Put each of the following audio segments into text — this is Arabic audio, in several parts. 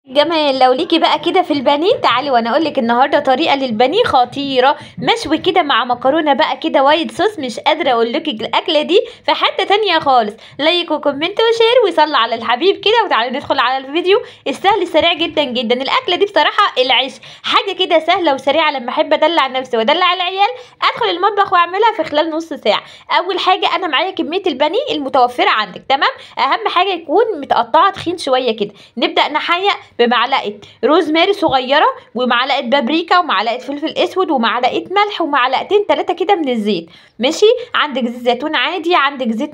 جمال، لو ليكي بقى كده في البانيه تعالي وانا اقول لك النهارده طريقه للبانيه خطيره. مشوي كده مع مكرونه بقى كده وايت صوص، مش قادره اقول لك الاكله دي في حته تانية خالص. لايك وكومنت وشير وصلي على الحبيب كده، وتعالوا ندخل على الفيديو السهل السريع جدا جدا. الاكله دي بصراحه العيش حاجه كده سهله وسريعه، لما احب ادلع نفسي وادلع العيال ادخل المطبخ واعملها في خلال نص ساعه. اول حاجه انا معايا كميه البانيه المتوفره عندك، تمام. اهم حاجه يكون متقطعه تخين شويه كده. نبدا نحيق بمعلقه روزماري صغيره، ومعلقه بابريكا، ومعلقه فلفل اسود، ومعلقه ملح، ومعلقتين 3 كده من الزيت. ماشي، عندك زيت زيتون عادي، عندك زيت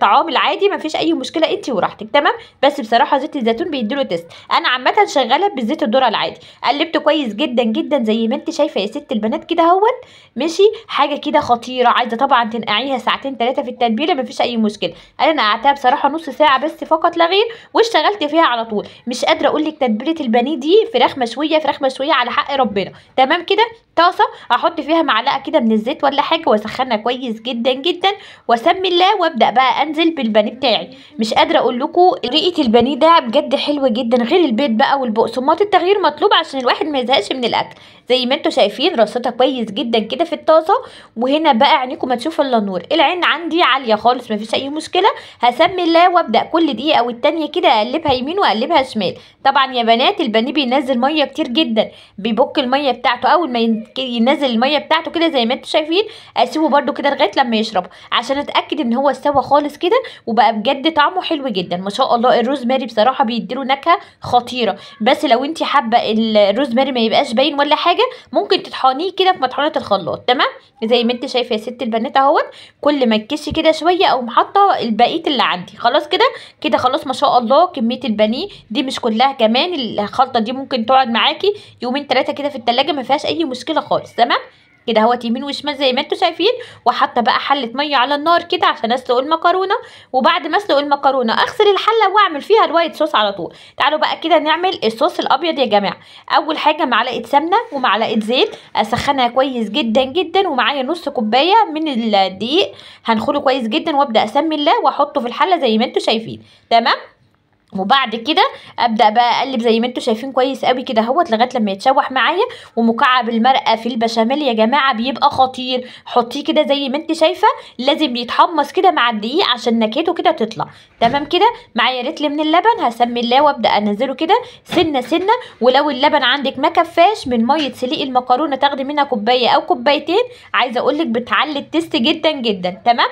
طعام العادي، مفيش اي مشكله، انت وراحتك، تمام. بس بصراحه زيت الزيتون بيديله تيست. انا عامه شغاله بزيت الذره العادي. قلبته كويس جدا جدا زي ما انت شايفه يا ست البنات كده اهوت. ماشي، حاجه كده خطيره. عايزه طبعا تنقعيها ساعتين 3 في التتبيله، مفيش اي مشكله. انا نقعتها بصراحه نص ساعه بس فقط لا غير، واشتغلت فيها على طول. مش قادره اقول لك تتبيله البانيه دي فراخ مشويه، فراخ مشويه على حق ربنا، تمام كده. طاسه احط فيها معلقه كده من الزيت ولا حاجه، واسخنها كويس جدا جدا، واسمي الله، وابدا بقى انزل بالبانيه بتاعي. مش قادره اقول لكم ريقه البانيه ده بجد حلوه جدا، غير البيض بقى والبقسماط. التغيير مطلوب عشان الواحد ما يزهقش من الاكل. زي ما انتم شايفين رصيتها كويس جدا كده في الطاسه. وهنا بقى عينيكم ما تشوفوا الا النور، العين عندي عاليه خالص مفيش اي مشكله. هسمي الله وابدا كل دقيقه والتانيه كده اقلبها يمين واقلبها شمال. طبعا يا بنات البانيه بينزل ميه كتير جدا، بيبك الميه بتاعته. اول ما ينزل الميه بتاعته كده زي ما انتم شايفين، اسيبه برده كده لغايه لما يشرب عشان اتاكد ان هو استوى خالص كده، وبقى بجد طعمه حلو جدا ما شاء الله. الروزماري بصراحه بيديله نكهه خطيره. بس لو انت حابه الروزماري ما يبقاش باين ولا حاجه، ممكن تطحنيه كده في مطحنه الخلاط، تمام. زي ما انت شايفه يا ست البنات اهوت. كل ما تكشي كده شويه او محطه البقيه اللي عندي. خلاص كده كده خلاص ما شاء الله. كميه البانيه دي مش كلها كمان، الخلطه دي ممكن تقعد معاكي يومين 3 كده في التلاجة، ما فيهاش اي مشكله خالص، تمام. كده اهوت يمين وشمال زي ما انتم شايفين. وحاطه بقى حله ميه على النار كده عشان اسلق المكرونه. وبعد ما اسلق المكرونه اغسل الحله واعمل فيها الوايت صوص على طول. تعالوا بقى كده نعمل الصوص الابيض يا جماعه. اول حاجه معلقه سمنه ومعلقه زيت، اسخنها كويس جدا جدا، ومعايا نص كوبايه من الدقيق. هنخله كويس جدا وابدا اسمي الله واحطه في الحله زي ما انتم شايفين، تمام. وبعد كده ابدا بقى اقلب زي ما انتم شايفين كويس قوي كده اهوت لغايه لما يتشوح معايا. ومكعب المرقه في البشاميل يا جماعه بيبقى خطير، حطيه كده زي ما انت شايفه. لازم يتحمص كده مع الدقيق عشان نكهته كده تطلع، تمام كده. معايا رتل من اللبن، هسمي الله وابدا انزله كده سنه سنه. ولو اللبن عندك ما كفاش، من ميه سليق المكرونه تاخدي منها كوبايه او كوبايتين. عايزه اقول لك بتعلي التست جدا جدا، تمام.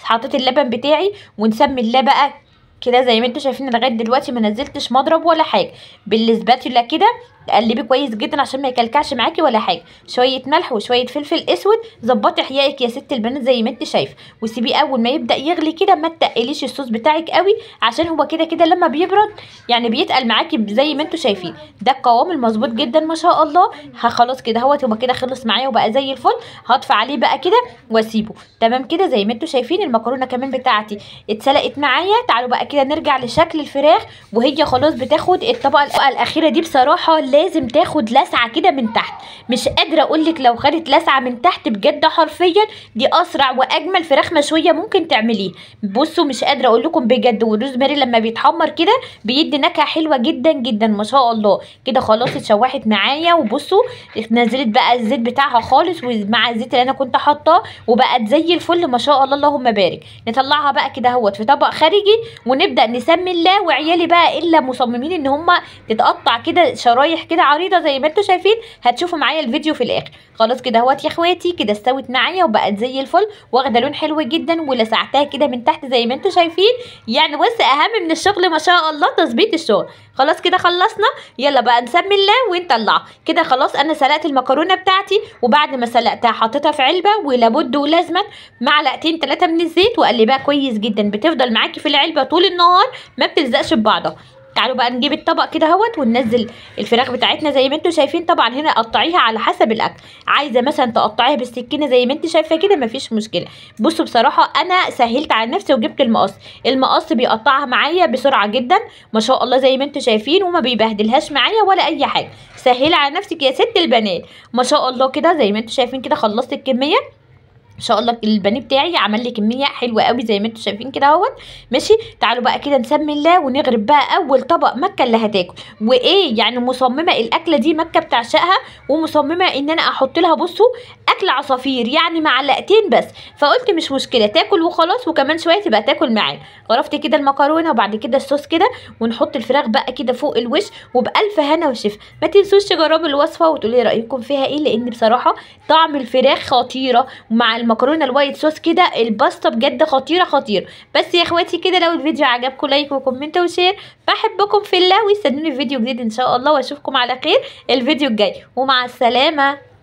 حطيت اللبن بتاعي ونسمي الله بقى كده زي ما انتم شايفين. لغايه دلوقتي ما نزلتش مضرب ولا حاجه، بالسباتولا كده تقلبي كويس جدا عشان ما يكلكعش معاكي ولا حاجه. شويه ملح وشويه فلفل اسود. ظبطي حيائك يا ست البنات زي ما انت شايفه، وسيبيه اول ما يبدا يغلي كده. ما تقليش الصوص بتاعك قوي عشان هو كده كده لما بيبرد يعني بيتقل معاكي زي ما انتم شايفين. ده القوام المظبوط جدا ما شاء الله. خلاص كده اهوت هو كده خلص معايا وبقى زي الفل. هطفي عليه بقى كده واسيبه، تمام كده زي ما انتم شايفين. المكرونه كمان بتاعتي اتسلقت معايا. تعالوا بقى كده نرجع لشكل الفراخ وهي خلاص بتاخد الطبقه الاخيره دي. بصراحه لازم تاخد لسعه كده من تحت. مش قادره اقول لك لو خدت لسعه من تحت بجد حرفيا دي اسرع واجمل فراخ مشويه ممكن تعمليه. بصوا مش قادره اقول لكم بجد. والروزماري لما بيتحمر كده بيدي نكهه حلوه جدا جدا ما شاء الله. كده خلاص اتشوحت معايا. وبصوا نزلت بقى الزيت بتاعها خالص ومع الزيت اللي انا كنت حاطاه، وبقت زي الفل ما شاء الله اللهم بارك. نطلعها بقى كده اهوت في طبق خارجي ونبدا نسمي الله. وعيالي بقى الا مصممين ان هم تتقطع كده شرايح كده عريضه زي ما انتم شايفين. هتشوفوا معايا الفيديو في الاخر. خلاص كده اهوت يا اخواتي كده استوت معايا وبقت زي الفل، واخده لون حلو جدا. ولسعتها كده من تحت زي ما انتم شايفين. يعني بص اهم من الشغل ما شاء الله تظبيط الشغل. خلاص كده خلصنا. يلا بقى نسمي الله ونطلعها. كده خلاص انا سلقت المكرونه بتاعتي. وبعد ما سلقتها حطيتها في علبه، ولابد ولازما معلقتين 3 من الزيت واقلبها كويس جدا. بتفضل معاكي في العلبه طول النهار ما بتلزقش ببعضها. تعالوا بقى نجيب الطبق كده اهوت وننزل الفراخ بتاعتنا زي ما انتم شايفين. طبعا هنا قطعيها على حسب الاكل. عايزه مثلا تقطعيها بالسكينه زي ما انت شايفه كده مفيش مشكله. بصوا بصراحه انا سهلت على نفسي وجبت المقص. المقص بيقطعها معايا بسرعه جدا ما شاء الله زي ما انتم شايفين، وما بيبهدلهاش معايا ولا اي حاجه. سهلي على نفسك يا ست البنات ما شاء الله. كده زي ما انتم شايفين كده خلصت الكميه. ان شاء الله البانيه بتاعي عمل لي كميه حلوه قوي زي ما انتم شايفين كده اهوت. ماشي، تعالوا بقى كده نسمي الله ونغرب بقى اول طبق. مكه اللي هتاكل وايه يعني مصممه الاكله دي، مكه بتعشقها ومصممه ان انا احط لها بصوا اكل عصافير يعني معلقتين بس، فقلت مش مشكله تاكل وخلاص، وكمان شويه تبقى تاكل معانا. غرفت كده المكرونه وبعد كده الصوص كده، ونحط الفراخ بقى كده فوق الوش وبألف هنا وشفا. ما تنسوش تجربوا الوصفه وتقولوا لي رايكم فيها ايه، لان بصراحه طعم الفراخ خطيره مع المكرونه الوايت صوص كده، الباستا بجد خطيره خطيره. بس يا اخواتي كده لو الفيديو عجبكم لايك وكومنت وشير، بحبكم في الله، واستنوني في فيديو جديد ان شاء الله، واشوفكم على خير الفيديو الجاي، ومع السلامه.